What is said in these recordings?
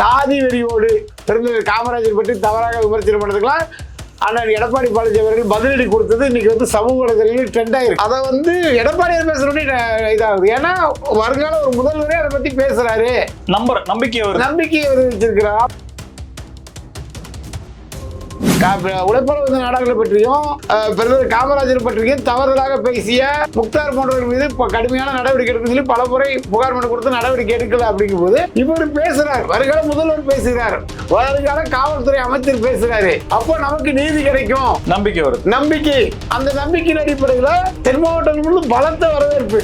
சாதி வெறியோடு பெருந்தலைவர் காமராஜர் பற்றி தவறாக விமர்சனம் பண்ணதுக்கெல்லாம் அண்ணன் எடப்பாடி பழனிசாமி அவர்கள் பதிலடி கொடுத்தது இன்னைக்கு சமூக வலைதளங்களில் ட்ரெண்ட் ஆயிருக்கு. அதை எடப்பாடியார் பேசுறோன்னே இதாகுது. ஏன்னா வருங்கால ஒரு முதல்வரே அதை பத்தி பேசுறாரு, நம்பிக்கையை வச்சிருக்கிறார். உழைப்பாளர் நாடகங்களை பற்றியும் பெருந்தலைவர் காமராஜர் பற்றியும் தவறுதலாக பேசிய முக்தார் போன்றவர்கள் மீது கடுமையான நடவடிக்கை எடுக்க சொல்லி பல முறை புகார் மனு கொடுத்து நடவடிக்கை எடுக்கல. அப்படிங்கும் போது இவர் பேசுறார், வருங்கால முதல்வர் பேசுகிறார், வருங்கால காவல்துறை அமைச்சர் பேசுறாரு. அப்போ நமக்கு நீதி கிடைக்கும், நம்பிக்கை வரும். நம்பிக்கை, அந்த நம்பிக்கையின் அடிப்படையில் தென் மாவட்டங்கள் பலத்த வரவேற்பு.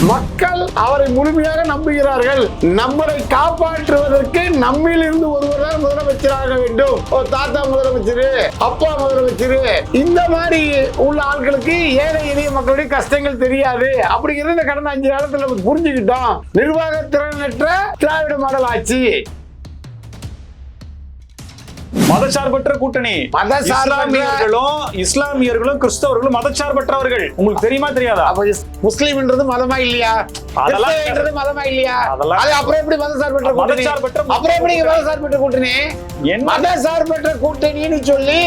மக்கள் அவரை முழுமையாக நம்புகிறார்கள். நம்மளை காப்பாற்றுவதற்கு நம்மில் இருந்து ஒருவர் தான் முதலமைச்சராக வேண்டும். தாத்தா முதலமைச்சர், அப்பா முதலமைச்சர், இந்த மாதிரி உள்ள ஆட்களுக்கு ஏழை எளிய மக்களுடைய கஷ்டங்கள் தெரியாது அப்படிங்கிறத கடந்த 5 காலத்துல புரிஞ்சுக்கிட்டோம். நிர்வாக திறனற்ற திராவிட மாடல் ஆட்சி, மதச்சார்பற்ற கூட்டணி. இஸ்லாமியர்களும் கிறிஸ்தவர்களும் மதச்சார்பற்றவர்கள். உங்களுக்கு தெரியுமா தெரியாதா? முஸ்லீம்ன்றது மதமா இல்லையா? அதெல்லாம் மதமா இல்லையா? அப்புறம் எப்படி மதச்சார்பற்ற கூட்டணி? அப்புறம் எப்படி மதச்சார்பற்ற கூட்டணி? மதச்சார்பற்ற கூட்டணின்னு சொல்லி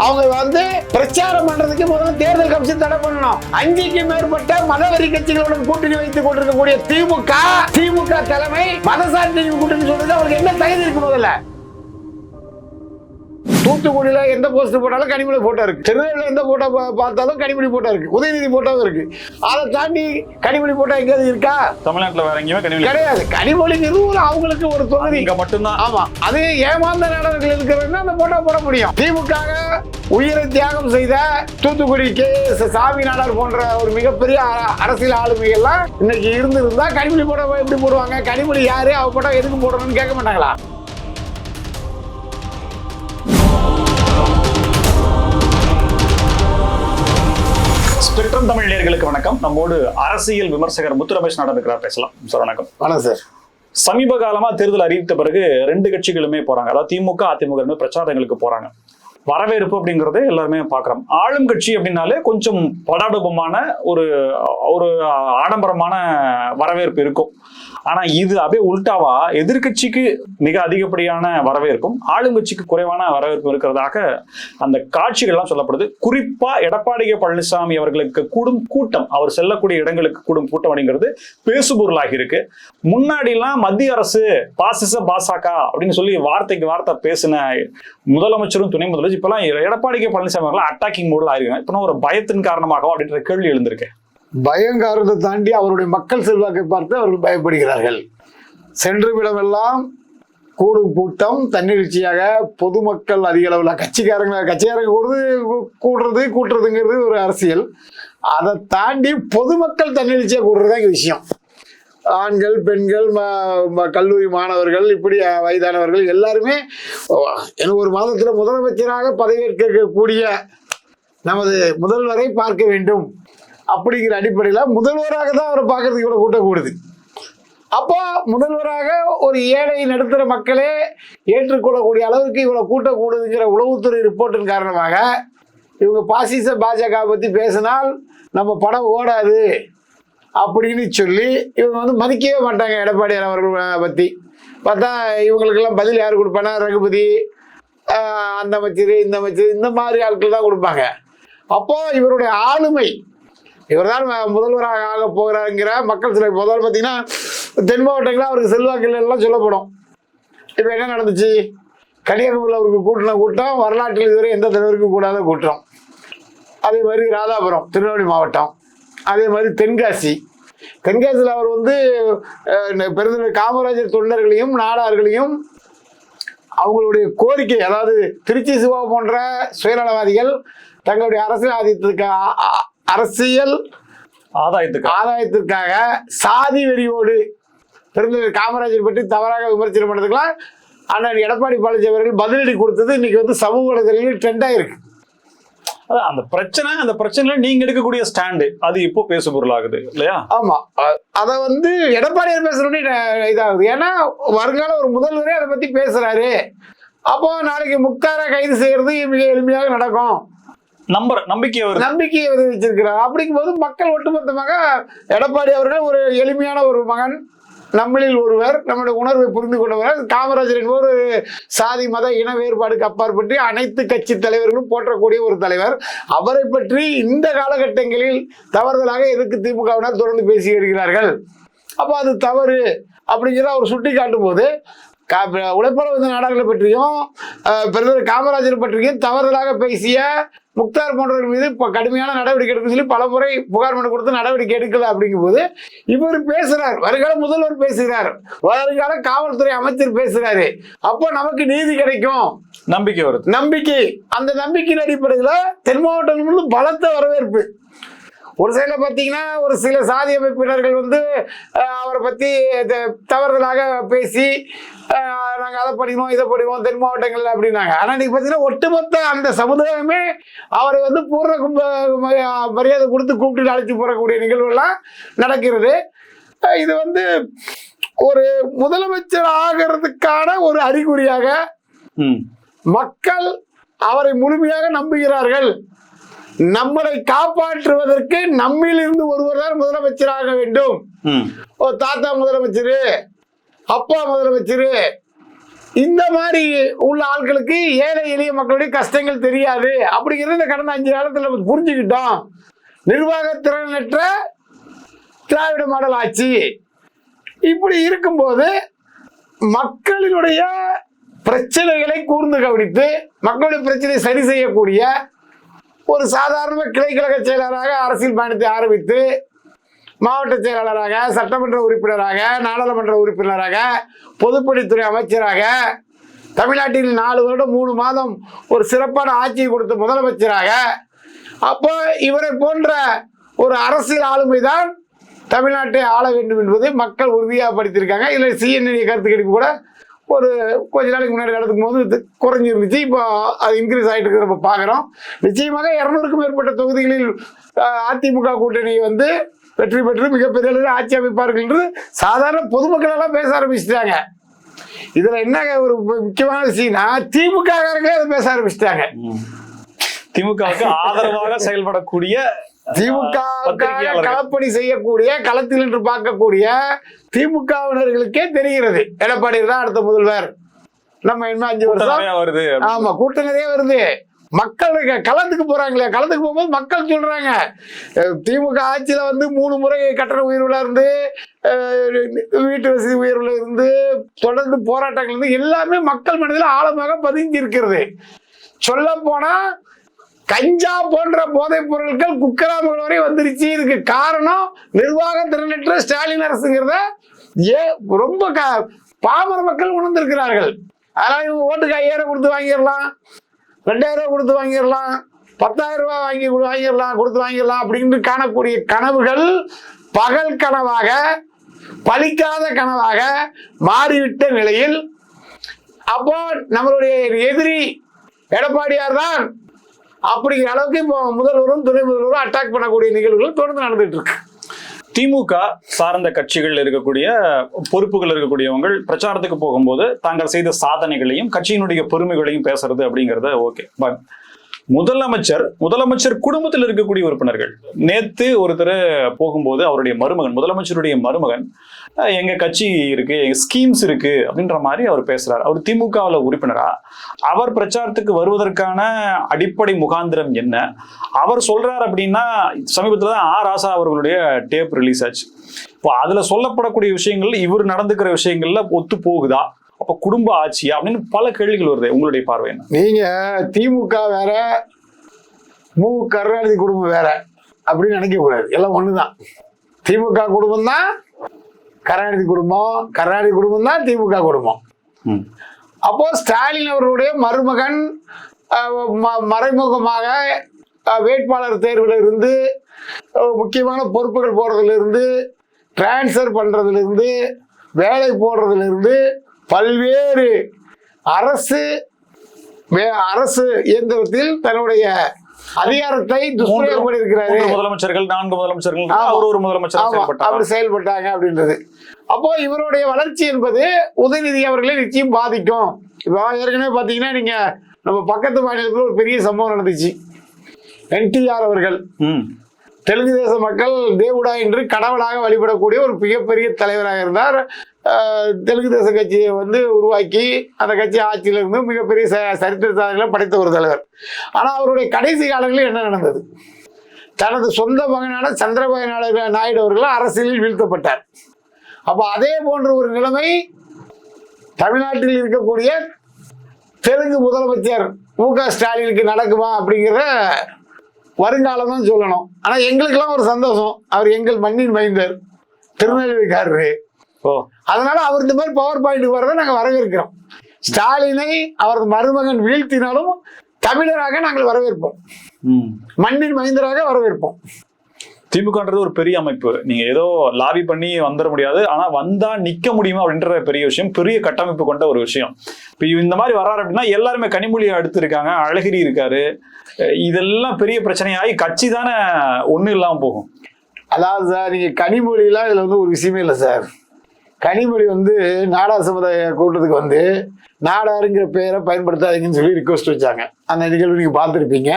அவங்க பிரச்சாரம் பண்றதுக்கு முதல்ல தேர்தல் கமிஷன் தடை பண்ணணும். 5க்கும் மேற்பட்ட மதவெறி கட்சிகளுடன் கூட்டணி வைத்துக் கொண்டிருக்கக்கூடிய திமுக தலைமை மதசார்பற்ற கூட்டணி சொல்றது அவருக்கு என்ன தகுதி இருக்கு? முதல்ல தூத்துக்குடியில எந்த போஸ்ட் போட்டாலும் கனிமொழி போட்டோ இருக்கு, திருநெல்வேலியில எந்த போட்டோ பார்த்தாலும் கனிமொழி போட்டோ இருக்கு, உதயநிதி போட்டோ இருக்கு. அதை தாண்டி கனிமொழி போட்டோ எங்கேயாவது இருக்கா? தமிழ்நாட்டில் வேற எங்கேயுமே கனிமொழி கிடையாது. கனிமொழிக்கு அவங்களுக்கு ஒரு தொகுதி மட்டும்தான். ஆமா, அது ஏமாந்த நாடகங்கள் இருக்கிறதுனா அந்த போட்டோ போட முடியும். திமுக உயிரை தியாகம் செய்த தூத்துக்குடி சாமி நாடார் போன்ற ஒரு மிகப்பெரிய அரசியல் ஆளுமைகள்லாம் இன்னைக்கு இருந்திருந்தா கனிமொழி போட்டோ எப்படி போடுவாங்க? கனிமொழி யாரு, அவ போட்டோ எதுக்கு போடணும்னு கேட்க மாட்டாங்களா? ஸ்பெக்ட்ரம் தமிழ் நேயர்களுக்கு வணக்கம். நம்மோடு அரசியல் விமர்சகர் முத்து ரமேஷ் நடந்துக்கிறார், பேசலாம் சார். வணக்கம். வணக்கம் சார். சமீப காலமா தேர்தல் அறிவித்த பிறகு 2 கட்சிகளுமே போறாங்க, அதாவது திமுக அதிமுக பிரச்சாரங்களுக்கு போறாங்க. வரவேற்பு அப்படிங்கறது எல்லாருமே பாக்குறோம். ஆளும் கட்சி அப்படின்னாலே கொஞ்சம் படாடூபமான ஒரு ஆடம்பரமான வரவேற்பு இருக்கும். ஆனா இது அப்படியே உல்டாவா எதிர்கட்சிக்கு மிக அதிகப்படியான வரவேற்பும் ஆளும் கட்சிக்கு குறைவான வரவேற்பு இருக்கிறதாக அந்த காட்சிகள்லாம் சொல்லப்படுது. குறிப்பா எடப்பாடி பழனிசாமி அவர்களுக்கு கூடும் கூட்டம், அவர் செல்லக்கூடிய இடங்களுக்கு கூடும் கூட்டம் அப்படிங்கிறது பேசுபொருளாகி இருக்கு. முன்னாடி எல்லாம் மத்திய அரசு பாசிச பாசக அப்படின்னு சொல்லி வார்த்தைக்கு வார்த்தை பேசின முதலமைச்சரும் துணை முதலமைச்சர் இப்பெல்லாம் எடப்பாடி பழனிசாமி அவர்கள் அட்டாக்கிங் மூடல் ஆயிருக்காங்க. இப்ப ஒரு பயத்தின் காரணமாக அப்படின்ற கேள்வி எழுந்திருக்கேன். பயங்காரத்தை தாண்டி அவருடைய மக்கள் செல்வாக்கை பார்த்து அவர்கள் பயப்படுகிறார்கள். சென்று விடமெல்லாம் கூடும் கூட்டம் தன்னிச்சையாக பொதுமக்கள் அதிக அளவில் கட்சிக்காரங்க கூட்டுறதுங்கிறது ஒரு அரசியல். அதை தாண்டி பொதுமக்கள் தன்னிச்சையாக கூடுறதா இங்க விஷயம். ஆண்கள், பெண்கள், கல்லூரி மாணவர்கள், இப்படி வயதானவர்கள் எல்லாருமே ஒரு மாதத்துல முதலமைச்சராக பதவியேற்கக்கூடிய நமது முதல்வரை பார்க்க வேண்டும் அப்படிங்கிற அடிப்படையில் முதல்வராக தான் அவரை பார்க்கறதுக்கு இவ்வளவு கூட்டம் கூடுது. அப்போ முதல்வராக ஒரு ஏழை நடுத்தர மக்களே ஏற்றுக்கொள்ளக்கூடிய அளவுக்கு இவ்வளவு கூட்டம் கூடுதுங்கிற உளவுத்துறை ரிப்போர்ட்டின் காரணமாக இவங்க பாசிச பாஜக பத்தி பேசினால் நம்ம படம் ஓடாது அப்படின்னு சொல்லி இவங்க மதிக்கவே மாட்டாங்க. எடப்பாடியார் அவர்களை பத்தி பார்த்தா இவங்களுக்கெல்லாம் பதில் யார் கொடுப்பானா? ரகுபதி, அந்த அமைச்சர், இந்த அமைச்சர், இந்த மாதிரி ஆட்கள் தான் கொடுப்பாங்க. அப்போ இவருடைய ஆளுமை, இவர் தான் முதல்வராக ஆக போகிறாருங்கிற மக்கள் சில முதல் பார்த்தீங்கன்னா தென் மாவட்டங்களில் அவருக்கு செல்வாக்கில் எல்லாம் சொல்லப்படும். இப்போ என்ன நடந்துச்சு? கன்னியாகுமரியில் அவருக்கு கூட்டின கூட்டம் வரலாற்றில் இதுவரை எந்த தலைவருக்கும் கூடாத கூட்டம். அதே மாதிரி ராதாபுரம் திருநெல்வேலி மாவட்டம், அதே மாதிரி தென்காசியில் அவர் பெருந்தலைவர் காமராஜர் தொண்டர்களையும் நாடார்களையும் அவங்களுடைய கோரிக்கை, அதாவது திருச்சி சிவா போன்ற சுயநலவாதிகள் தங்களுடைய அரசியல் ஆதாயத்திற்காக சாதி வெறியோடு பெருந்தலைவர் காமராஜர் பற்றி தவறாக விமர்சனம் பண்ணதுக்கெல்லாம் அண்ணன் எடப்பாடி பழனிசாமி அவர்கள் பதிலடி கொடுத்தது இன்னைக்கு சமூக வலைதளங்களில் ட்ரெண்ட் ஆயிருக்கு. அந்த பிரச்சனை நீங்க எடுக்கக்கூடிய ஸ்டாண்டு அது இப்போ பேசு பொருளாகுது இல்லையா? ஆமா, அத எடப்பாடியார் பேசுறோன்னே இதாகுது. ஏன்னா வருங்கால ஒரு முதல்வரே அதை பத்தி பேசுறாரு. அப்போ நாளைக்கு முக்தாரை கைது செய்யறது மிக எளிமையாக நடக்கும். நம்பிக்கையை வச்சிருக்கிறார். அப்படிங்கும் போது மக்கள் ஒட்டுமொத்தமாக எடப்பாடி அவர்கள் ஒரு எளிமையான ஒரு மகன், நம்மளில் ஒருவர், நம்முடைய உணர்வை புரிந்து கொண்டவர். காமராஜர் என்பவர் ஒரு சாதி மத இன வேறுபாடுக்கு அப்பாற்பட்டு அனைத்து கட்சி தலைவர்களும் போற்றக்கூடிய ஒரு தலைவர். அவரை பற்றி இந்த காலகட்டங்களில் தவறுதலாக எதுக்கு திமுகவினர் தொடர்ந்து பேசி வருகிறார்கள். அப்போ அது தவறு அப்படிங்கிறத அவர் சுட்டி காட்டும் போது உழைப்பாளர் வந்த நாடாக்களை பற்றியும் பிரதமர் காமராஜர் பற்றியும் தவறுதலாக பேசிய முக்தார் போன்றவர்கள் மீது கடுமையான நடவடிக்கை எடுக்க சொல்லி பல முறை புகார் மனு கொடுத்து நடவடிக்கை எடுக்கல. அப்படிங்கும் போது இவர் பேசுறார், வருங்கால முதல்வர் பேசுகிறார், வருங்கால காவல்துறை அமைச்சர் பேசுறாரு. அப்போ நமக்கு நீதி கிடைக்கும் நம்பிக்கை வருது. நம்பிக்கை, அந்த நம்பிக்கையின் அடிப்படையில் தென் மாவட்டங்கள் பலத்த வரவேற்பு. ஒரு சைடில் பார்த்தீங்கன்னா ஒரு சில சாதி அமைப்பினர்கள் வந்து அவரை பற்றி தவறுதலாக பேசி நாங்கள் அதை படிக்கணும் இதை படிக்கணும் தென் மாவட்டங்கள் அப்படின்னாங்க. ஆனால் இன்னைக்கு பார்த்தீங்கன்னா ஒட்டுமொத்த அந்த சமுதாயமே அவரை வந்து பூர்ண மரியாதை கொடுத்து கூப்பிட்டு அழைச்சி போகக்கூடிய நிகழ்வுகள்லாம் நடக்கிறது. இது வந்து ஒரு முதலமைச்சர் ஆகிறதுக்கான ஒரு அறிகுறியாக மக்கள் அவரை முழுமையாக நம்புகிறார்கள். நம்மளை காப்பாற்றுவதற்கு நம்மிலிருந்து ஒருவர் தான் முதலமைச்சராக வேண்டும். தாத்தா முதலமைச்சர், அப்பா முதலமைச்சர், இந்த மாதிரி உள்ள ஆட்களுக்கு ஏழை எளிய மக்களுடைய கஷ்டங்கள் தெரியாது அப்படிங்கிறது இந்த கடந்த 5 காலத்தில் புரிஞ்சுக்கிட்டோம். நிர்வாகத்திறனற்ற திராவிட மாடல் ஆட்சி. இப்படி இருக்கும்போது மக்களினுடைய பிரச்சனைகளை கூர்ந்து கவனித்து மக்களுடைய பிரச்சனையை சரி செய்யக்கூடிய ஒரு சாதாரண கிளைக்கழக செயலாளராக அரசியல் பயணத்தை ஆரம்பித்து மாவட்ட செயலாளராக, சட்டமன்ற உறுப்பினராக, நாடாளுமன்ற உறுப்பினராக, பொதுப்பணித்துறை அமைச்சராக, தமிழ்நாட்டில் 4 வருடம் 3 மாதம் ஒரு சிறப்பான ஆட்சியை கொடுத்த முதலமைச்சராக, அப்போ இவரை போன்ற ஒரு அரசியல் ஆளுமைதான் தமிழ்நாட்டை ஆள வேண்டும் என்பதை மக்கள் உறுதியாக படுத்தியிருக்காங்க. இதில் CNN கருத்து கணிப்பு கூட ஒரு கொஞ்ச நாளைக்கு முன்னாடி நடக்கும் போது குறைஞ்சிருந்துச்சு. இப்போ அது இன்க்ரீஸ் ஆகிட்டு இருக்கிறத நம்ம பார்க்குறோம். நிச்சயமாக 200க்கும் மேற்பட்ட தொகுதிகளில் அதிமுக கூட்டணி வந்து வெற்றி பெற்று மிகப்பெரிய அளவில் ஆட்சி அமைப்பார்கள் என்று சாதாரண பொதுமக்கள் எல்லாம் பேச ஆரம்பிச்சிட்டாங்க. இதுல என்ன ஒரு முக்கியமான விஷயம்னா திமுககாரங்களே அதை பேச ஆரம்பிச்சிட்டாங்க. திமுகவுக்கு ஆதரவாக செயல்படக்கூடிய திமுக களப்பணி செய்யக்கூடிய, களத்தில் நின்று பார்க்கக்கூடிய திமுகவினர்களுக்கே தெரிகிறது எடப்பாடி தான் அடுத்த முதல்வர். நம்ம என்ன 5 வருஷம் வருது, ஆமா கூட்டம் நிறைய வருது. மக்கள் களத்துக்கு போறாங்களே, களத்துக்கு போகும்போது மக்கள் சொல்றாங்க திமுக ஆட்சியில வந்து 3 முறை கட்டண உயர்வுல இருந்து, வீட்டு வசதி உயர்வுல இருந்து, தொடர்ந்து போராட்டங்கள் இருந்து எல்லாமே மக்கள் மனதில் ஆழமாக பதிஞ்சு இருக்கிறது. சொல்ல போனா கஞ்சா போன்ற போதைப் பொருட்கள் குக்கிராமங்கள் வரை வந்துருச்சு. இதுக்கு காரணம் நிர்வாக திறனற்ற ஸ்டாலின் அரசுங்கிறத ரொம்ப பாமர மக்கள் உணர்ந்திருக்கிறார்கள். அதனால இவங்க ஓட்டுக்கு 5000 கொடுத்து வாங்கிடலாம், 2000 கொடுத்து வாங்கிடலாம், 10,000 ரூபாய் வாங்கிடலாம் கொடுத்து வாங்கிடலாம் அப்படின்னு காணக்கூடிய கனவுகள் பகல் கனவாக, பலிக்காத கனவாக மாறிவிட்ட நிலையில் அப்போ நம்மளுடைய எதிரி எடப்பாடியார் தான் அப்படிங்கிற அளவுக்கு இப்போ முதல்வரும் துணை முதல்வரும் அட்டாக் பண்ணக்கூடிய நிகழ்வுகள் தொடர்ந்து நடந்துட்டு இருக்கு. திமுக சார்ந்த கட்சிகள் இருக்கக்கூடிய பொறுப்புகள் இருக்கக்கூடியவங்க பிரச்சாரத்துக்கு போகும்போது தாங்கள் செய்த சாதனைகளையும் கட்சியினுடைய பெருமைகளையும் பேசுறது அப்படிங்கறத ஓகே. முதலமைச்சர் குடும்பத்தில் இருக்கக்கூடிய உறுப்பினர்கள் நேத்து ஒருத்தர் போகும்போது அவருடைய மருமகன், முதலமைச்சருடைய மருமகன், எங்க கட்சி இருக்கு, எங்க ஸ்கீம்ஸ் இருக்கு அப்படின்ற மாதிரி அவர் பேசுறாரு. அவர் திமுகவில் உறுப்பினரா? அவர் பிரச்சாரத்துக்கு வருவதற்கான அடிப்படை முகாந்திரம் என்ன? அவர் சொல்றாரு அப்படின்னா சமீபத்தில் தான் ராசா அவர்களுடைய டேப் ரிலீஸ் ஆச்சு. இப்போ அதுல சொல்லப்படக்கூடிய விஷயங்கள் இவர் நடந்துக்கிற விஷயங்கள்ல ஒத்து போகுதா? அப்ப குடும்ப ஆட்சியா அப்படின்னு பல கேள்விகள் வருது. உங்களுடைய பார்வை என்ன? நீங்க திமுக வேற, மு கருணாநிதி குடும்பம் வேற அப்படின்னு நினைக்க கூடாது. எல்லாம் ஒண்ணுதான். திமுக குடும்பம் தான் கருணாநிதி குடும்பம், கருணாநிதி குடும்பம் தான் திமுக குடும்பம். அப்போ ஸ்டாலின் அவர்களுடைய மருமகன் மறைமுகமாக வேட்பாளர் தேர்வுல இருந்து, முக்கியமான பொறுப்புகள் போடுறதுல இருந்து, டிரான்ஸ்ஃபர் பண்றதுல இருந்து, வேலை போடுறதுல இருந்து பல்வேறு அரசு இயந்திரத்தில் தன்னுடைய அதிகாரத்தை துஷ்பிரயோகம் பண்ணியிருக்கிறாரு. முதலமைச்சர்கள் 4 முதலமைச்சர்கள் ஒரு முதலமைச்சர் அப்படி செயல்பட்டாங்க அப்படின்றது. அப்போ இவருடைய வளர்ச்சி என்பது உதயநிதி அவர்களை நிச்சயம் பாதிக்கும். இப்போ ஏற்கனவே பாத்தீங்கன்னா நீங்க நம்ம பக்கத்து மாநிலத்தில் ஒரு பெரிய சம்பவம் நடந்துச்சு. NTR அவர்கள் தெலுங்கு தேச மக்கள் தேவுடா என்று கடவுளாக வழிபடக்கூடிய ஒரு மிகப்பெரிய தலைவராக இருந்தார். தெலுங்கு தேச கட்சியை வந்து உருவாக்கி அந்த கட்சி ஆட்சியில இருந்து மிகப்பெரிய சரித்திர சாதனைகளை படைத்த ஒரு தலைவர். ஆனால் அவருடைய கடைசி காலங்களில் என்ன நடந்தது? தனது சொந்த மகனான சந்திரபாபு நாயுடு அவர்கள் அரசியலில் வீழ்த்தப்பட்டார். அப்போ அதே போன்ற ஒரு நிலைமை தமிழ்நாட்டில் இருக்கக்கூடிய தெலுங்கு முதலமைச்சர் மு.க. ஸ்டாலினுக்கு நடக்குமா அப்படிங்கிற வருங்காலம் தான் சொல்லணும். ஆனா எங்களுக்கெல்லாம் ஒரு சந்தோஷம், அவர் எங்கள் மண்ணின் மைந்தர், திருநெல்வேலிக்காரரு. அதனால அவர் இந்த மாதிரி பவர் பாயிண்ட் வரதை நாங்கள் வரவேற்கிறோம். ஸ்டாலினை அவரது மருமகன் வீழ்த்தினாலும் தமிழராக நாங்கள் வரவேற்போம், மண்ணின் மைந்தராக வரவேற்போம். திமுகன்றது ஒரு பெரிய அமைப்பு, நீங்க ஏதோ லாபி பண்ணி வந்துட முடியாது, ஆனா வந்தா நிக்க முடியுமா அப்படின்ற பெரிய விஷயம், பெரிய கட்டமைப்பு கொண்ட ஒரு விஷயம். இப்ப இந்த மாதிரி வர்றாரு அப்படின்னா எல்லாருமே கனிமொழியை அடுத்து இருக்காங்க, அழகிரி இருக்காரு, இதெல்லாம் பெரிய பிரச்சனையாகி கட்சி தானே ஒண்ணு இல்லாம போகும். அதாவது சார், நீங்க கனிமொழியெல்லாம் இதுல வந்து ஒரு விஷயமே இல்லை சார். கனிமொழி வந்து நாடார் சமுதாய கூட்டத்துக்கு வந்து நாடாருங்கிற பெயரை பயன்படுத்தாதீங்கன்னு சொல்லி ரிக்வஸ்ட் வச்சாங்க. அந்த நிகழ்வு நீங்க பார்த்துருப்பீங்க.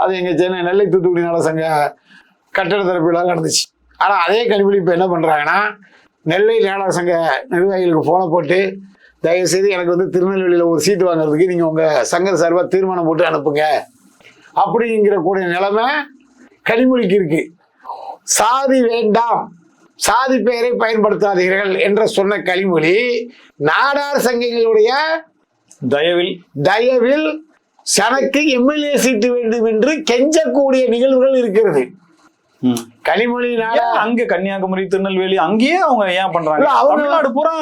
அது எங்க சென்னை நெல்லை தூத்துக்குடி நாடக சங்க கட்டட திறப்பு விழா நடந்துச்சு. ஆனால் அதே கனிமொழி இப்போ என்ன பண்ணுறாங்கன்னா, நெல்லை நாடக சங்க நிர்வாகிகளுக்கு ஃபோனை போட்டு தயவுசெய்து எனக்கு வந்து திருநெல்வேலியில் ஒரு சீட்டு வாங்குறதுக்கு நீங்கள் உங்கள் சங்க சார்பாக தீர்மானம் போட்டு அனுப்புங்க அப்படிங்கிற கூடிய நிலைமை கனிமொழிக்கு இருக்கு. சாதி வேண்டாம், சாதி பெயரை பயன்படுத்தாதீர்கள் என்று சொன்ன கனிமொழி நாடார் சங்கங்களுடைய தயவில் தனக்கு எம்எல்ஏ சீட்டு வேண்டும் என்று கெஞ்சக்கூடிய நிகழ்வுகள் இருக்கிறது. கனிமொழினால அங்க கன்னியாகுமரி, திருநெல்வேலி அங்கேயே அவங்க ஏன் பண்றாங்க? தமிழ்நாடு பூரா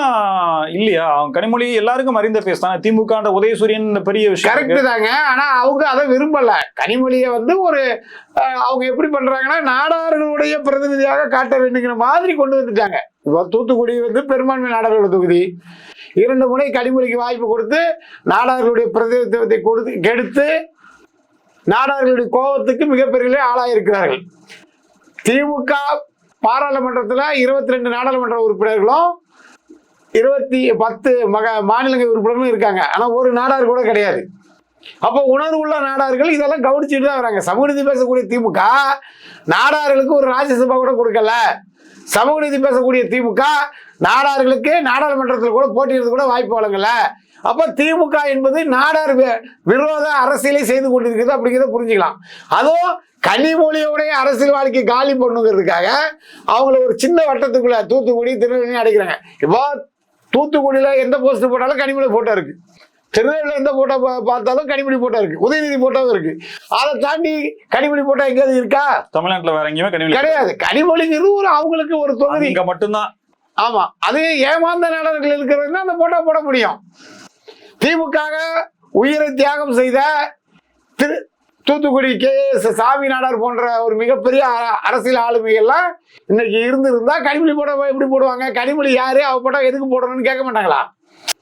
இல்லையா? கனிமொழி எல்லாருக்கும் அறிந்த பேஸ் தானே. திமுக உதயசூரியன் பெரிய விஷயம் கரெக்ட் தாங்க. ஆனா அவங்க அதை விரும்பல. கனிமொழியை வந்து ஒரு அவங்க எப்படி பண்றாங்கன்னா, நாடார்களுடைய பிரதிநிதியாக காட்ட வேண்டுங்கிற மாதிரி கொண்டு வந்துட்டாங்க. இப்போ தூத்துக்குடி வந்து பெரும்பான்மை நாடார்களோட தொகுதி. 2 முறை கனிமொழிக்கு வாய்ப்பு கொடுத்து நாடார்களுடைய பிரதிநிதித்துவத்தை கொடுத்து கெடுத்து நாடார்களுடைய கோபத்துக்கு மிகப்பெரிய ஆளாயிருக்கிறார்கள். திமுக பாராளுமன்றத்தில் 22 நாடாளுமன்ற உறுப்பினர்களும் 10 மாநிலங்கள் உறுப்பினர்களும் இருக்காங்க. ஆனால் ஒரு நாடார் கூட கிடையாது. அப்போ உணர்வுள்ள நாடார்கள் இதெல்லாம் கவனிச்சுட்டு தான் வராங்க. சமூக நீதி பேசக்கூடிய திமுக நாடார்களுக்கு ஒரு ராஜ்யசபா கூட கொடுக்கல. சமூக நீதி பேசக்கூடிய திமுக நாடார்களுக்கு நாடாளுமன்றத்தில் கூட போட்டியிடுறது கூட வாய்ப்பு வழங்கல. அப்ப திமுக என்பது நாடார் விரோத அரசியலை செய்து கொண்டிருக்கிறது அப்படிங்கிறத புரிஞ்சுக்கலாம். அதுவும் கனிமொழியோடைய அரசியல் வாழ்க்கை காலி பண்ணுங்கிறதுக்காக அவங்கள ஒரு சின்ன வட்டத்துக்குள்ள தூத்துக்குடி, திருநெல்வேலி அடைக்கிறாங்க. இப்போ தூத்துக்குடியில எந்த போஸ்ட் போட்டாலும் கனிமொழி போட்டோ இருக்கு, திருநெல்வேலியில் எந்த போட்டோ பார்த்தாலும் கனிமொழி போட்டோ இருக்கு, உதயநிதி போட்டோவும் இருக்கு. அதை தாண்டி கனிமொழி போட்டோ எங்கேயாவது இருக்கா? தமிழ்நாட்டில் வேற எங்கேயுமே கனிமொழி கிடையாது. கனிமொழிங்கிறது ஒரு அவங்களுக்கு ஒரு தொகுதி மட்டும்தான். ஆமா, அது ஏமாந்த நாடர்கள் இருக்கிறதுனா அந்த போட்டோ போட முடியும். திமுக உயிரை தியாகம் செய்த தூத்துக்குடி கே.எஸ். சாமி நாடார் போன்ற ஒரு மிகப்பெரிய அரசியல் ஆளுமைகள்லாம் இன்னைக்கு இருந்திருந்தா கனிமொழி போட எப்படி போடுவாங்க? கனிமொழி யாரு, அவ போட்டோ எதுக்கு போடணும்னு கேட்க மாட்டாங்களா?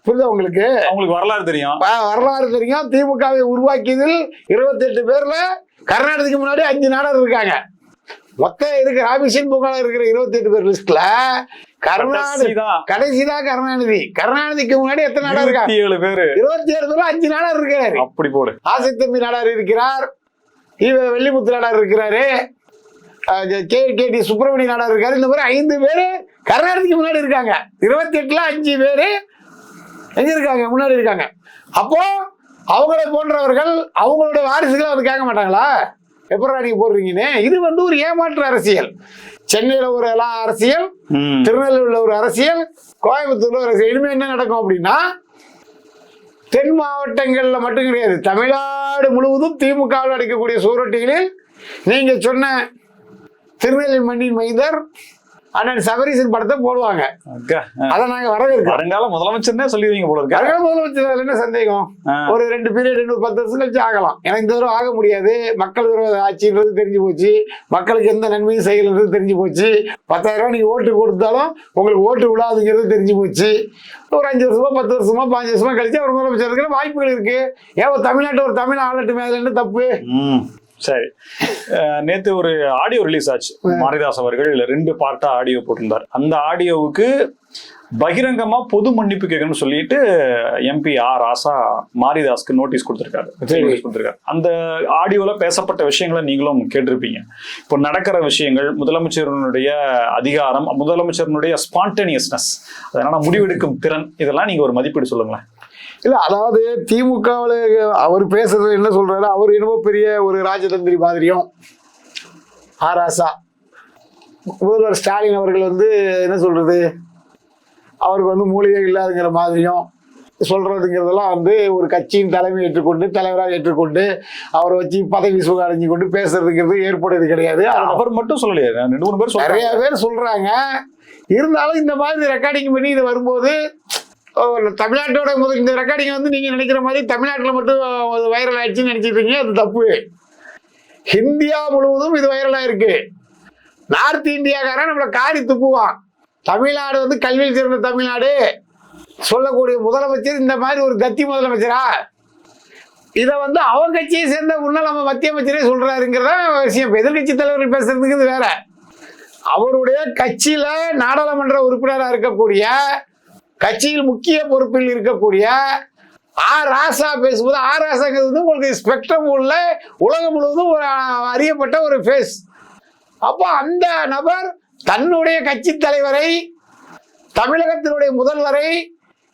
புரியுதா உங்களுக்கு? அவங்களுக்கு வரலாறு தெரியும். வரலாறு தெரியும். திமுகவை உருவாக்கியதில் 28 பேர்ல கருணாநிதிக்கு முன்னாடி 5 நாடார் இருக்காங்க. மொத்தம் இருக்கு ராபிஷன் பூங்கால இருக்கிற 28 பேர் லிஸ்ட்ல கடைசிதான் கருணாநிதி. கருணாநிதிக்கு முன்னாடி எத்தனை நாடார் இருக்காங்க? 27 பேர். 27 பேர்ல 5 நாடார் இருக்கிறாரு. அப்படி போடு. ஆசைத்தம்பி நாடார் இருக்கிறார், வெள்ளிமுத்து நாடார் இருக்கிறாரு, கே.டி. சுப்பிரமணிய நாடார் இருக்காரு. இந்த மாதிரி 5 பேரு கருணாநிதிக்கு முன்னாடி இருக்காங்க. 28ல 5 பேரு எங்க இருக்காங்க? முன்னாடி இருக்காங்க. அப்போ அவங்களை போன்றவர்கள் அவங்களுடைய வாரிசுகளை வந்து கேட்க மாட்டாங்களா? எப்படா நீங்க போடுறீங்கன்னு? இது வந்து ஒரு ஏமாற்று அரசியல். சென்னையில ஒரு அரசியல், திருநெல்வேலியில ஒரு அரசியல், கோயம்புத்தூர்ல ஒரு அரசியல். இனிமே என்ன நடக்கும் அப்படின்னா, தென் மாவட்டங்கள்ல மட்டும் கிடையாது, தமிழ்நாடு முழுவதும் திமுகவில் அடைக்கக்கூடிய சுவரொட்டிகளில் நீங்க சொன்ன திருநெல்வேலி மண்ணின் மைந்தர் அண்ணன் சபரீசன் படத்தை போடுவாங்க. அதை நாங்க வரவேற்கிறோம். வருங்கால முதலமைச்சர்னே சொல்லிடுவீங்க போல இருக்கு. வருங்கால முதலமைச்சர் என்ன சந்தேகம்? ஒரு 2 பீரியட் இன்னொரு 10 வருஷம் கழிச்சு ஆகலாம். ஏன்னா இந்த தடவை ஆக முடியாது. மக்கள் விரோத ஆட்சின்றது தெரிஞ்சு போச்சு, மக்களுக்கு எந்த நன்மையும் செய்யலன்றது தெரிஞ்சு போச்சு. 10,000 ரூபாய் நீங்க ஓட்டு கொடுத்தாலும் உங்களுக்கு ஓட்டு விடாதுங்கிறது தெரிஞ்சு போச்சு. ஒரு 5 வருஷமா 10 வருஷமா 5 வருஷமா கழிச்சு அவர் முதலமைச்சர் இருக்கிற வாய்ப்புகள் இருக்கு. ஏன் தமிழ்நாட்டு ஒரு தமிழ் ஆளட்டுமே, அதுல என்ன தப்பு? சரி, நேத்து ஒரு ஆடியோ ரிலீஸ் ஆச்சு. மாரிதாஸ் அவர்கள் 2 பார்ட்டா ஆடியோ போட்டிருந்தார். அந்த ஆடியோவுக்கு பகிரங்கமா பொது மன்னிப்பு கேட்கணும்னு சொல்லிட்டு எம்பி ஆர் ராசா மாரிதாஸ்க்கு நோட்டீஸ் கொடுத்திருக்காரு. அந்த ஆடியோல பேசப்பட்ட விஷயங்களை நீங்களும் கேட்டிருப்பீங்க. இப்போ நடக்கிற விஷயங்கள், முதலமைச்சருடைய அதிகாரம், முதலமைச்சருடைய ஸ்பான்டேனியஸ்னஸ், அதனால முடிவெடுக்கும் திறன், இதெல்லாம் நீங்க ஒரு மதிப்பீடு சொல்லுங்களேன். இல்ல, அதாவது திமுகவில் அவர் பேசுறது என்ன சொல்றாரு, அவர் என்னமோ பெரிய ஒரு ராஜதந்திரி மாதிரியும், ஆர் ராசா முதல்வர் ஸ்டாலின் அவர்கள் வந்து என்ன சொல்றது, அவருக்கு வந்து மூலிகை இல்லாதுங்கிற மாதிரியும் சொல்றதுங்கிறதெல்லாம் வந்து ஒரு கட்சியின் தலைமை ஏற்றுக்கொண்டு, தலைவராக ஏற்றுக்கொண்டு, அவரை வச்சு பதவி சுகம் அடைஞ்சு கொண்டு பேசுறதுங்கிறது ஏற்படுறது கிடையாது. அவர் மட்டும் சொல்லலையே, 2-3 பேர் நிறைய பேர் சொல்றாங்க. இருந்தாலும் இந்த மாதிரி ரெக்கார்டிங் பண்ணி இது வரும்போது தமிழ்நாட்டோட இந்த ரெக்கார்டிங் வந்து நீங்க நினைக்கிற மாதிரி தமிழ்நாட்டில் மட்டும் வைரல் ஆயிடுச்சுன்னு நினைச்சிட்டு இருக்கீங்க. அது தப்பு. இந்தியா முழுவதும் இது வைரல் ஆயிருக்கு. நார்த் இந்தியாக்காரன் நம்மளை காரி துப்புவான். தமிழ்நாடு வந்து கல்வியில் சிறந்த தமிழ்நாடு சொல்லக்கூடிய முதலமைச்சர் இந்த மாதிரி ஒரு கத்தி முதலமைச்சரா? இதை வந்து அவன் கட்சியை சேர்ந்த முன்னாள் நம்ம மத்திய அமைச்சரே சொல்றாருங்கிறத விஷயம். எதிர்கட்சி தலைவர்கள் பேசுறதுக்கு வேற. அவருடைய கட்சியில நாடாளுமன்ற உறுப்பினராக இருக்கக்கூடிய, கட்சியில் முக்கிய பொறுப்பில் இருக்கக்கூடிய ஆர் ராசா பேசும்போது, ஆர் ராசாங்கிறது வந்து உங்களுக்கு ஸ்பெக்ட்ரம் உள்ள உலகம் முழுவதும் ஒரு அறியப்பட்ட ஒரு ஃபேஸ். அப்போ அந்த நபர் தன்னுடைய கட்சி தலைவரை, தமிழகத்தினுடைய முதல்வரை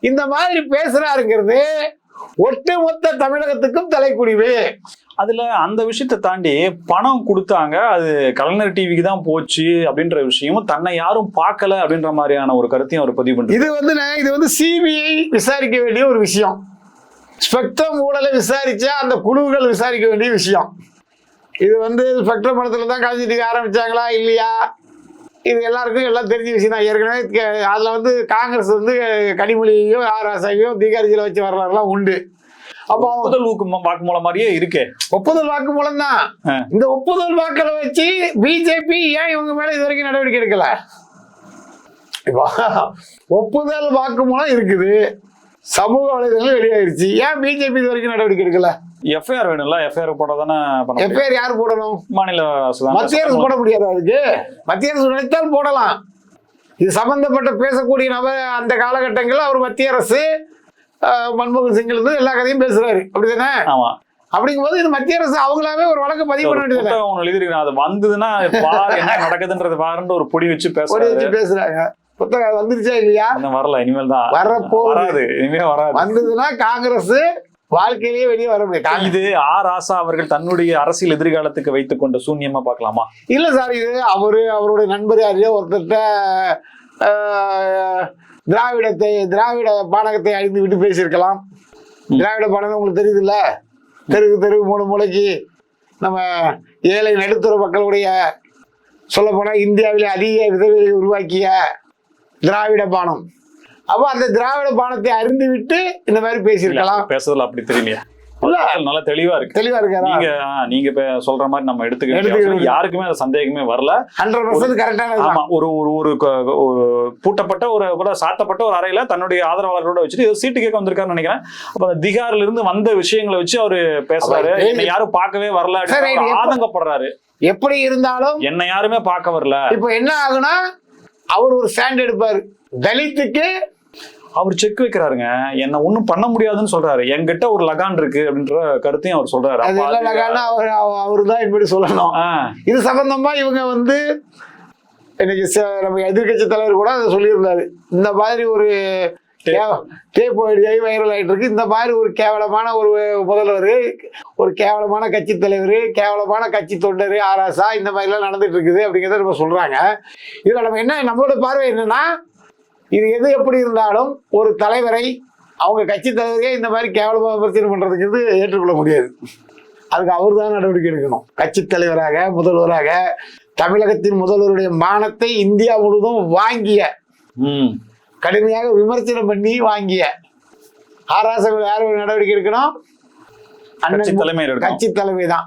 இந்த மாதிரி பேசுறாருங்கிறது ஒட்டுமொத்த தமிழகத்துக்கும் தலைக்குடிவு. அதுல அந்த விஷயத்தை தாண்டி பணம் கொடுத்தாங்க, அது கலைஞர் டிவிக்கு தான் போச்சு அப்படின்ற விஷயமும், தன்னை யாரும் பார்க்கல அப்படின்ற மாதிரியான ஒரு கருத்தையும் அவர் பதிவு பண்றாரு. இது வந்து சிபிஐ விசாரிக்க வேண்டிய ஒரு விஷயம். ஸ்பெக்ட்ரம் ஊழலை விசாரிச்சா அந்த குழுக்கள் விசாரிக்க வேண்டிய விஷயம். இது வந்து ஸ்பெக்ட்ரம் பணத்துல தான் கலைஞர் ஆரம்பிச்சாங்களா இல்லையா, இது எல்லாருக்கும் எல்லாம் தெரிஞ்ச விஷயம் தான். ஏற்கனவே அதுல வந்து காங்கிரஸ் வந்து கனிமொழியையும் ஆர் ராசாவையும் தீகாரிஜில வச்சு வரலாறுலாம் உண்டு. அப்போ ஒப்புதல் வாக்குமூலம் மாதிரியே இருக்கு. ஒப்புதல் வாக்குமூலம் தான். இந்த ஒப்புதல் வாக்களை வச்சு பிஜேபி ஏன் இவங்க மேல இது வரைக்கும் நடவடிக்கை எடுக்கல? இப்போ ஒப்புதல் வாக்குமூலம் இருக்குது, சமூக வலைதளங்கள் வெளியாயிருச்சு, ஏன் பிஜேபி இது வரைக்கும் நடவடிக்கை எடுக்கல? எஃப்ஐஆர் வேணும்ல, எஃப்ஐஆர் போட தானே. எஃப்ஐஆர் யார் போடணும்? மாநில மத்திய அரசு போட முடியாது. அதுக்கு மத்திய அரசு நினைத்தால் போடலாம். இது சம்பந்தப்பட்ட பேசக்கூடிய நபர் அந்த காலகட்டங்களில் அவர் மத்திய அரசு மன்மோகன் சிங் இருந்து எல்லா கதையும் பேசுறாரு, அப்படிதானே? ஆமா. அப்படிங்கும்போது இது மத்திய அரசு அவங்களாவே ஒரு வழக்கு பதிவு பண்ண வேண்டியது. அது வந்ததுன்னா என்ன நடக்குதுன்றது பாருன்னு ஒரு பொடி வச்சு பேசுறாங்க. புத்தகம் வந்துருச்சா இல்லையா? வரல, இனிமேல் தான் வரப்போகுது. இனிமேல் வராது. வந்ததுன்னா காங்கிரஸ் வாழ்க்கையிலேயே வெளியே வர முடியாது. இது ஆர் ராசா அவர்கள் தன்னுடைய அரசியல் எதிர்காலத்துக்கு வைத்துக் கொண்ட சூன்யமா பார்க்கலாமா? இல்ல சார், இது அவருடைய நண்பர் யாரையோ ஒருத்தட்ட திராவிட பானகத்தை அழிந்து விட்டு பேசியிருக்கலாம். திராவிட பானகம் உங்களுக்கு தெரியுது இல்ல, தெருக்கு 3 மூலைக்கு நம்ம ஏழை நடுத்தர மக்களுடைய சொல்ல போனா இந்தியாவிலே அதிக விதவையை உருவாக்கிய திராவிட பானம். அப்போ அந்த திராவிட பானத்தை அறிந்து விட்டு இந்த மாதிரி பேசியிருக்கலாம். பேசுறதுல அப்படி தெரியலையா? நல்லா தெளிவா இருக்கு. நீங்க சொல்ற மாதிரி நம்ம எடுத்துக்கிட்டு யாருக்குமே அது சந்தேகமே வரல. 100% கரெக்டான. ஆமா, ஒரு பூட்டப்பட்ட ஒரு சாத்தப்பட்ட ஒரு அறையில தன்னுடைய ஆதரவாளர்களோட வச்சுட்டு சீட்டு கேட்க வந்திருக்காருன்னு நினைக்கிறேன். அப்ப அந்த திகார்ல இருந்து வந்த விஷயங்களை வச்சு அவரு பேசுறாரு. என்னை யாரும் பார்க்கவே வரல, ஆதங்கப்படுறாரு. எப்படி இருந்தாலும் என்ன யாருமே பார்க்க வரல. இப்ப என்ன ஆகுனா, அவர் ஒரு ஸ்டாண்ட் எடுப்பாரு. தலித்துக்கு அவர் செக் வைக்கிறாருங்க, என்ன ஒண்ணும் பண்ண முடியாதுன்னு சொல்றாரு. என்கிட்ட ஒரு லகான் இருக்கு அப்படின்ற கருத்தையும் அவர் சொல்றாரு. அவருதான் இப்படி சொல்லணும். இது சம்பந்தமா இவங்க வந்து இன்னைக்கு நம்ம எதிர்கட்சி தலைவர் கூட அதை சொல்லியிருந்தாரு. இந்த மாதிரி ஒரு டேப் வைரல் ஆயிட்டு இருக்கு, இந்த மாதிரி ஒரு கேவலமான ஒரு முதல்வர், ஒரு கேவலமான கட்சி தலைவர், கேவலமான கட்சி தொண்டர் ஆர் ராசா, இந்த மாதிரி எல்லாம் நடந்துட்டு இருக்குது அப்படிங்கிறத நம்ம சொல்றாங்க. இதுல நம்ம என்ன, நம்மளோட பார்வை என்னன்னா, இது எது எப்படி இருந்தாலும் ஒரு தலைவரை, அவங்க கட்சி தலைவரே இந்த மாதிரி கேவலமாக பிரச்சனை பண்றதுக்கு ஏற்றுக்கொள்ள முடியாது. அதுக்கு அவர் தான் நடவடிக்கை எடுக்கணும். கட்சி தலைவராக, முதல்வராக, தமிழகத்தின் முதல்வருடைய மானத்தை இந்தியா முழுவதும் வாங்கிய, கடுமையாக விமர்சனம் பண்ணி வாங்கிய ஆர் ராசா யார் நடவடிக்கை எடுக்கணும்? கட்சி தலைமை தான்.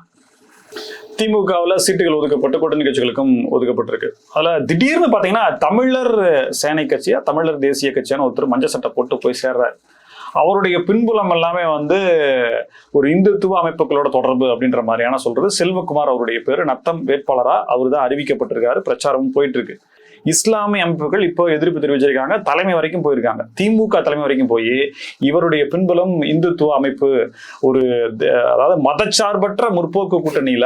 திமுகவில் சீட்டுகள் ஒதுக்கப்பட்டு கூட்டணி கட்சிகளுக்கும் ஒதுக்கப்பட்டிருக்கு. அதுல திடீர்னு பாத்தீங்கன்னா தமிழர் சேனை கட்சியா, தமிழர் தேசிய கட்சியான ஒருத்தர் மஞ்சள் சட்டை போட்டு போய் சேர்றாரு. அவருடைய பின்புலம் எல்லாமே வந்து ஒரு இந்துத்துவ அமைப்புகளோட தொடர்பு அப்படின்ற மாதிரியான சொல்றது. செல்வகுமார் அவருடைய பேரு, நத்தம் வேட்பாளரா அவர் தான் அறிவிக்கப்பட்டிருக்காரு. பிரச்சாரமும் போயிட்டு இருக்கு. இஸ்லாமிய அமைப்புகள் இப்போ எதிர்ப்பு தெரிவிச்சிருக்காங்க, தலைமை வரைக்கும் போயிருக்காங்க. திமுக தலைமை வரைக்கும் போய் இவருடைய பின்புலம் இந்துத்துவ அமைப்பு, ஒரு அதாவது மதச்சார்பற்ற முற்போக்கு கூட்டணியில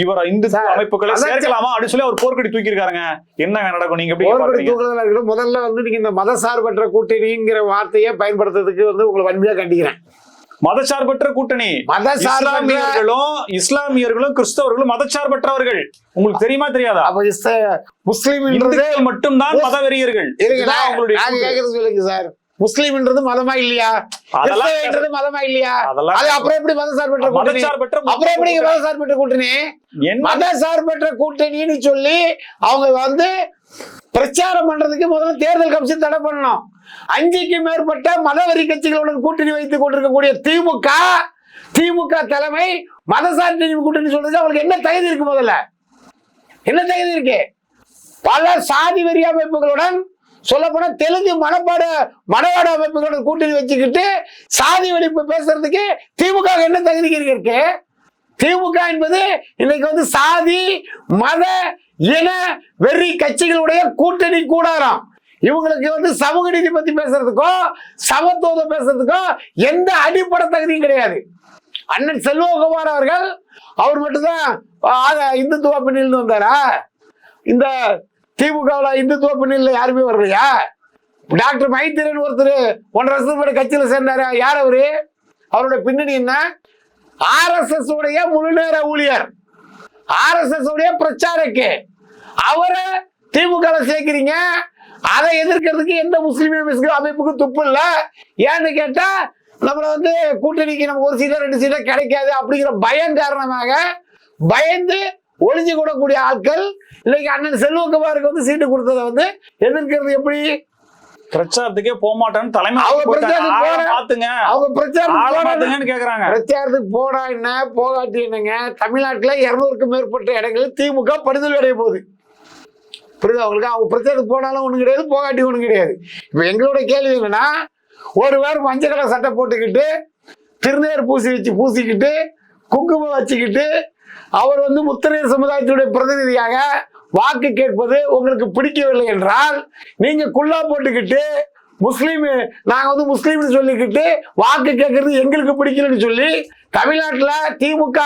இவர் இந்துத்துவ அமைப்புகளை சேர்க்கலாமா அப்படின்னு சொல்லி அவர் போர்க்கடி தூக்கியிருக்காருங்க. என்னங்க நடக்கும்? நீங்க எப்படி? முதல்ல வந்து நீங்க இந்த மதசார்பற்ற கூட்டணிங்கிற வார்த்தையை பயன்படுத்துறதுக்கு வந்து உங்களை வன்மையா கண்டிக்கிறேன். மதச்சார்பற்ற கூட்டணி, இஸ்லாமியர்களும் கிறிஸ்தவர்களும் மதச்சார்பற்றவர்கள். உங்களுக்கு தெரியுமா தெரியாதா? முஸ்லிம் மட்டும்தான் மதவெறியர்கள். சொல்லுங்க சார், முஸ்லிம்ன்றது மதமா இல்லையா? அதெல்லாம் மதமா இல்லையா? அப்புறம் எப்படி மதசார்பற்ற கூட்டணி? அப்புறம் எப்படி மதசார்பற்ற கூட்டணி? மதசார்பற்ற கூட்டணின்னு சொல்லி அவங்க வந்து பிரச்சாரம் பண்றதுக்கு முதல்ல தேர்தல் கமிஷன் தடை பண்ணணும். 5க்கு மேற்பட்ட மதவெறி கட்சிகளுடன் கூட்டணி வைத்துக் கொண்டிருக்கக்கூடிய திமுக தலைமை மதசார்பு கூட்டணி சொல்றது அவங்களுக்கு என்ன தகுதி இருக்கு? முதல்ல என்ன தகுதி இருக்கு? பல சாதி வெறி அமைப்புகளுடன், சொல்லப்போனா தெலுங்கு மனவாட அமைப்புகளுடன் கூட்டணி வச்சுக்கிட்டு சாதி வெடிப்பு பேசுறதுக்கு திமுக என்ன தகுதி இருக்கு? திமுக என்பது இன்னைக்கு வந்து சாதி மத இன வெறி கட்சிகளுடைய கூட்டணி கூடாரம். இவங்களுக்கு வந்து சமூக நீதி பத்தி பேசுறதுக்கோ சமத்துவம் பேசுறதுக்கோ எந்த அடிப்படை தகுதியும் கிடையாது. அண்ணன் செல்வகுமார் அவர்கள் அவர் மட்டும்தான் இந்துத்துவ பின்னில் வந்தாரா? இந்த திமுக இந்துத்துவ பின்னில் யாருமே வரலையா? டாக்டர் மைத்திரன் ஒருத்தர் 1.5 வருஷத்துக்கு முன்னாடி கட்சியில சேர்ந்தாரு. யார் அவரு? அவருடைய பின்னணி என்ன? RSS உடைய முழு நேர ஊழியர், RSS உடைய பிரச்சாரக்கு. அவரை திமுக சேர்க்கிறீங்க. அதை எதிர்க்கிறதுக்கு எந்த முஸ்லிம் அமைப்புக்கு துப்பு இல்ல. ஏன்னு கேட்டா நம்மள வந்து கூட்டணிக்கு நமக்கு 1 சீட்டா 2 சீட்டா கிடைக்காது அப்படிங்கிற பயம் காரணமாக பயந்து ஒளிஞ்சு கூடக்கூடிய ஆட்கள் இன்னைக்கு அண்ணன் செல்வகுமாருக்கு வந்து சீட்டு கொடுத்ததை வந்து எதிர்க்கிறது எப்படி? பிரச்சாரத்துக்கே போக மாட்டேன்னு தலைமை பிரச்சாரத்துக்கு போனா என்ன போகாட்டி என்னங்க? தமிழ்நாட்டுல 200க்கும் மேற்பட்ட இடங்களில் திமுக படுதல் அடைய போகுது. புரியுது அவங்களுக்கு? அவங்க பிரச்சாரத்துக்கு போனாலும் ஒண்ணும் கிடையாது, போகாட்டி ஒண்ணும் கிடையாது. இப்ப எங்களோட கேள்வி என்னன்னா, ஒருவர் மஞ்சள் கலர் சட்டை போட்டுக்கிட்டு திருநீர் பூசிக்கிட்டு குங்குமம் வச்சுக்கிட்டு அவர் வந்து முத்தரையர் சமுதாயத்துடைய பிரதிநிதியாக வாக்கு கேட்பது உங்களுக்கு பிடிக்கவில்லை என்றால், நீங்க குல்லா போட்டுக்கிட்டு நாங்க வந்து முஸ்லீம்னு சொல்லிக்கிட்டு வாக்கு கேட்கறது எங்களுக்கு பிடிக்கலன்னு சொல்லி தமிழ்நாட்டுல திமுக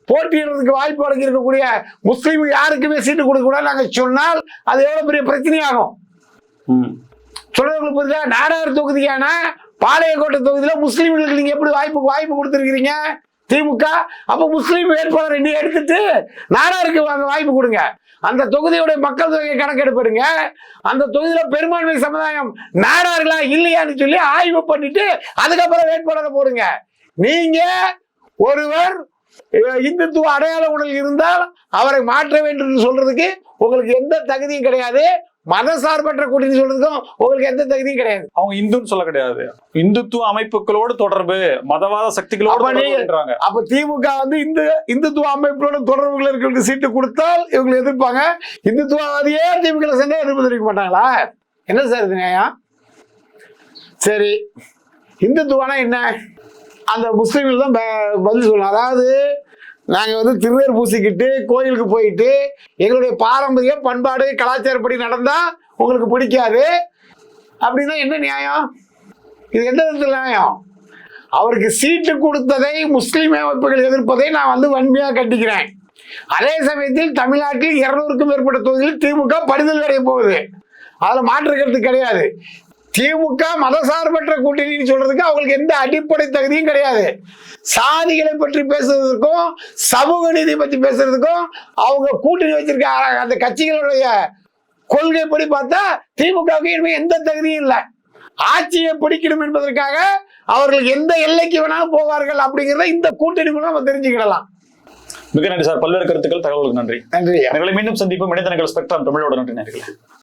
போட்டியிடுறதுக்கு வாய்ப்பு வழங்கி இருக்கக்கூடிய முஸ்லீம் யாருக்குமே சீட்டு கொடுக்க கூடாது நாங்க சொன்னால் அது எவ்வளவு பெரிய பிரச்சனையாகும். சொல்றவங்களுக்கு புரியுதா? நாடார் தொகுதியான பாளையங்கோட்டை தொகுதியில முஸ்லீம்களுக்கு நீங்க எப்படி வாய்ப்பு கொடுத்திருக்கிறீங்க திமுக? அப்ப முஸ்லீம் வேட்பாளர் இன்னும் எடுத்துட்டு நாடாருக்கு வாய்ப்பு கொடுங்க. அந்த தொகுதியுடைய மக்கள் தொகை கணக்கெடுப்படுங்க. அந்த தொகுதியில பெரும்பான்மை சமுதாயம் நாடார்களா இல்லையான்னு சொல்லி ஆய்வு பண்ணிட்டு அதுக்கப்புறம் வேட்பாளரை போடுங்க. நீங்க ஒருவர் இந்துத்துவ அடையாள உடல் இருந்தால் அவரை மாற்ற வேண்டும் என்று சொல்றதுக்கு உங்களுக்கு எந்த தகுதியும் கிடையாது. மதசார்பற்ற கூட்டணி சொல்றதுக்கும் உங்களுக்கு எந்த தகுதியும் கிடையாது. அவங்க இந்துன்னு சொல்ல கிடையாது, இந்துத்துவ அமைப்புகளோடு தொடர்பு, மதவாத சக்திகளோடு. அப்ப திமுக வந்து இந்துத்துவ அமைப்புகளோட தொடர்புகள் இருக்கிற சீட்டு கொடுத்தால் இவங்களை எதிர்ப்பாங்க. இந்துத்துவவாதியே திமுக சென்றா எதிர்ப்பு தெரிவிக்க மாட்டாங்களா? என்ன சார் இது நியாயம்? சரி, இந்துத்துவானா என்ன? அந்த முஸ்லீம்கள் தான் பதில் சொல்லணும். அதாவது நாங்கள் வந்து திருநீர் பூசிக்கிட்டு கோயிலுக்கு போயிட்டு எங்களுடைய பாரம்பரிய பண்பாடு கலாச்சாரப்படி நடந்தால் உங்களுக்கு பிடிக்காது அப்படின்னா என்ன நியாயம்? இது எந்த விதத்தில் நியாயம்? அவருக்கு சீட்டு கொடுத்ததை முஸ்லீம் அமைப்புகள் எதிர்ப்பதை நான் வந்து வன்மையாக கண்டிக்கிறேன். அதே சமயத்தில் தமிழ்நாட்டில் 200க்கும் மேற்பட்ட தொகுதியில் திமுக படுதல் அடைய போகுது. அதில் மாற்றுக்கிறது கிடையாது. திமுக மதசார்பற்ற கூட்டணின்னு சொல்றதுக்கு அவங்களுக்கு எந்த அடிப்படை தகுதியும் கிடையாது. சாதிகளை பற்றி பேசுறதுக்கும் சமூக நீதி பற்றி பேசுறதுக்கும் அவங்க கூட்டணி வச்சிருக்க அந்த கட்சிகளுடைய கொள்கைப்படி பார்த்தா திமுகவுக்கு எந்த தகுதியும் இல்லை. ஆட்சியை பிடிக்கணும் என்பதற்காக அவர்கள் எந்த எல்லைக்கு வேணாலும் போவார்கள் அப்படிங்கிறத இந்த கூட்டணி மூலம் நம்ம தெரிஞ்சுக்கிடலாம். மிக நன்றி சார், பல்வேறு கருத்துக்கள் தகவலுக்கு நன்றி. நன்றி. மீண்டும் சந்திப்போம். இணையதளங்கள் ஸ்பெக்ட்ரம் தமிழோட நன்றி நேயர்களே.